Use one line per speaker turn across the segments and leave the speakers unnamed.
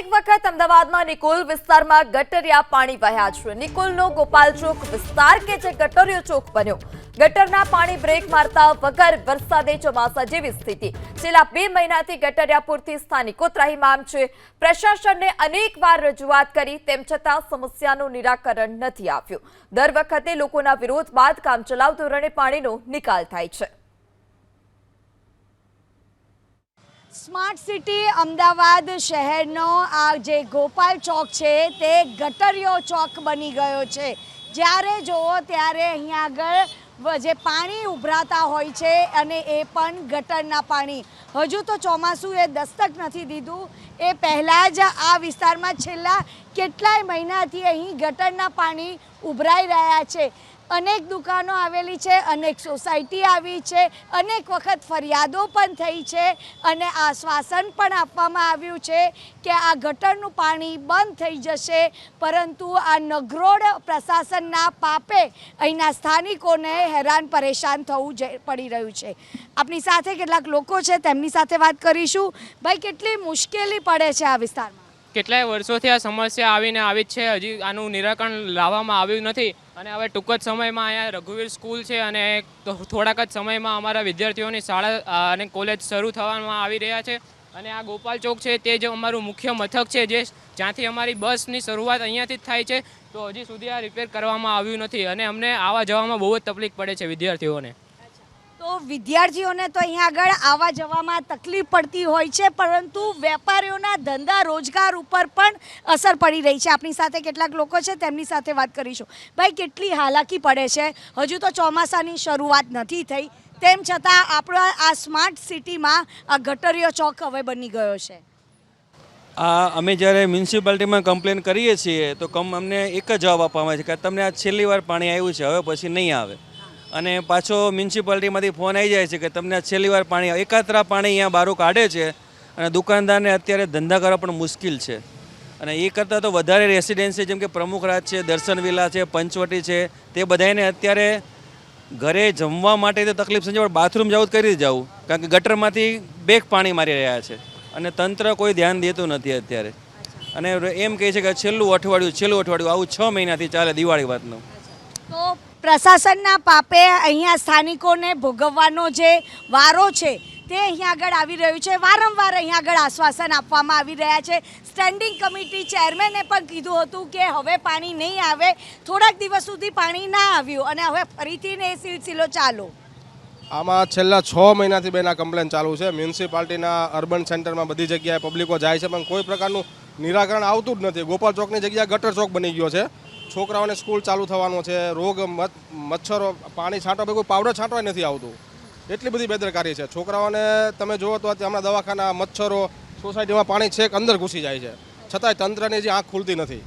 ફરી એક વખત અમદાવાદમાં નિકોલ વિસ્તારમાં ગટરિયા પાણી વહ્યા છે। નિકોલનો ગોપાલ ચોક વિસ્તાર કે જે ગટરિયો ચોક બન્યો। ગટરના પાણી બ્રેક મારતા વગર વરસાદે ચોમાસા જેવી સ્થિતિ। છેલ્લા 2 મહિનાથી ગટરિયાપુરથી સ્થાનિકો ત્રાહિમામ છે। પ્રશાસનને અનેકવાર રજૂઆત કરી તેમ છતાં સમસ્યાનું નિરાકરણ નથી આવ્યું। દર વખતે લોકોના વિરોધ બાદ કામચલાઉ ધોરણે પાણીનો નિકાલ થાય છે।
સ્માર્ટ સિટી અમદાવાદ શહેરનો આ જે ગોપાલ ચોક છે તે ગટરિયો ચોક બની ગયો છે। જ્યારે જોવો ત્યારે અહીંયા આગળ જે પાણી ઉભરાતા હોય છે અને એ પણ ગટરના પાણી। હજુ તો ચોમાસું એ દસ્તક નથી દીધું, એ પહેલાં જ આ વિસ્તારમાં છેલ્લા કેટલાય મહિનાથી અહીં ગટરના પાણી ઉભરાઈ રહ્યા છે। અનેક દુકાનો આવેલી છે, અનેક સોસાયટી આવી છે, અનેક વખત ફરિયાદો પણ થઈ છે અને આશ્વાસન પણ આપવામાં આવ્યું છે કે આ ગટરનું પાણી બંધ થઈ જશે, પરંતુ આ નગરોડ પ્રશાસનના પાપે અહીંના સ્થાનિકોને હેરાન પરેશાન થવું પડી રહ્યું છે। આપણી સાથે કેટલાક લોકો છે, તેમની સાથે વાત કરીશું। ભાઈ, કેટલી મુશ્કેલી પડે છે આ વિસ્તારમાં?
કેટલાય વર્ષોથી આ સમસ્યા આવીને આવી જ છે, હજી આનું નિરાકરણ લાવવામાં આવ્યું નથી અને હવે ટૂંક જ સમયમાં અહીંયા રઘુવીર સ્કૂલ છે અને થોડાક જ સમયમાં અમારા વિદ્યાર્થીઓની શાળા અને કોલેજ શરૂ થવામાં આવી રહ્યા છે અને આ ગોપાલ ચોક છે તે જ અમારું મુખ્ય મથક છે, જે જ્યાંથી અમારી બસની શરૂઆત અહીંયાથી જ થાય છે। તો હજી સુધી આ રિપેર કરવામાં આવ્યું નથી અને અમને આવવા જવામાં બહુ જ તકલીફ પડે છે વિદ્યાર્થીઓને।
તો વિદ્યાર્થીઓને તો અહીંયા આગળ આવવા જવામાં તકલીફ પડતી હોય છે, પરંતુ વેપારીઓના ધંધા રોજગાર ઉપર પણ અસર પડી રહી છે। આપણી સાથે કેટલાક લોકો છે, તેમની સાથે વાત કરીશું। ભાઈ, કેટલી હાલાકી પડે છે? હજુ તો ચોમાસાની શરૂઆત નથી થઈ, તેમ છતાં આપણા આ સ્માર્ટ સિટીમાં આ ગટરિયો ચોક હવે બની ગયો છે।
અમે જ્યારે મ્યુનિસિપાલિટીમાં કમ્પ્લેન કરીએ છીએ તો અમને એક જ જવાબ આપવામાં આવે છે કે તમને આ છેલ્લી વાર પાણી આવ્યું છે, હવે પછી નહીં આવે। અને પાછો મ્યુનિસિપાલિટીમાંથી ફોન આવી જાય છે કે તમને છેલ્લી વાર પાણી એકાત્રા પાણી અહીંયા બારું કાઢે છે અને દુકાનદારને અત્યારે ધંધા કરવા પણ મુશ્કેલ છે। અને એ કરતાં તો વધારે રેસિડેન્સી જેમ કે પ્રમુખરાજ છે, દર્શન વિલા છે, પંચવટી છે, તે બધાને અત્યારે ઘરે જમવા માટે તો તકલીફ સમજે, પણ બાથરૂમ જવું કઈ રીતે જવું, કારણ કે ગટરમાંથી બેક પાણી મારી રહ્યા છે અને તંત્ર કોઈ ધ્યાન દેતું નથી અત્યારે। અને એમ કહે છે કે છેલ્લું અઠવાડિયું આવું 6 મહિનાથી ચાલે દિવાળી વાતનું।
તો પ્રશાસનના પાપે અહીંયા સ્થાનિકોને ભોગવવાનો જે વારો છે તે અહીંયા આગળ આવી રહ્યું છે। વારંવાર અહીંયા આગળ આશ્વાસન આપવામાં આવી રહ્યા છે। સ્ટેન્ડિંગ કમિટી ચેરમેને પણ કીધું હતું કે હવે પાણી નહીં આવે, થોડાક દિવસ સુધી પાણી ના આવ્યું અને હવે ફરીથી એ સિલસિલો ચાલુ।
આમાં છેલ્લા 6 મહિનાથી બેના કમ્પ્લેન ચાલુ છે। મ્યુનિસિપાલિટીના અર્બન સેન્ટરમાં બધી જગ્યાએ પબ્લિકો જાય છે, પણ કોઈ પ્રકારનું નિરાકરણ આવતું જ નથી। ગોપાલ ચોકની જગ્યાએ ગટર ચોક બની ગયો છે। છોકરાઓને સ્કૂલ ચાલુ થવાનું છે, રોગ મચ્છરો પાણી છાંટવા કોઈ પાવડર છાંટવા નથી આવતું, એટલી બધી બેદરકારી છે। છોકરાઓને તમે જુઓ તો હમણાં દવાખાના મચ્છરો સોસાયટીમાં પાણી છેક અંદર ઘૂસી જાય છે, છતાંય તંત્રની જે આંખ ખુલતી નથી।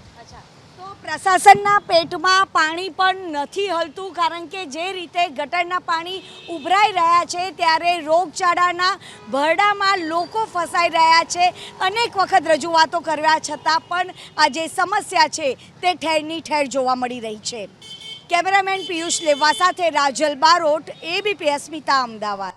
તો પ્રશાસનના પેટમાં પાણી પણ નથી હલતું, કારણ કે જે રીતે ગટરના પાણી ઉભરાઈ રહ્યા છે ત્યારે રોગચાળાના ભરડામાં લોકો ફસાઈ રહ્યા છે। અનેક વખત રજૂઆતો કરવા છતાં પણ આ જે સમસ્યા છે તે ઠેરની ઠેર જોવા મળી રહી છે। કેમેરામેન પિયુષ લેવા સાથે રાજલ બારોટ, ABP અસ્મિતા, અમદાવાદ।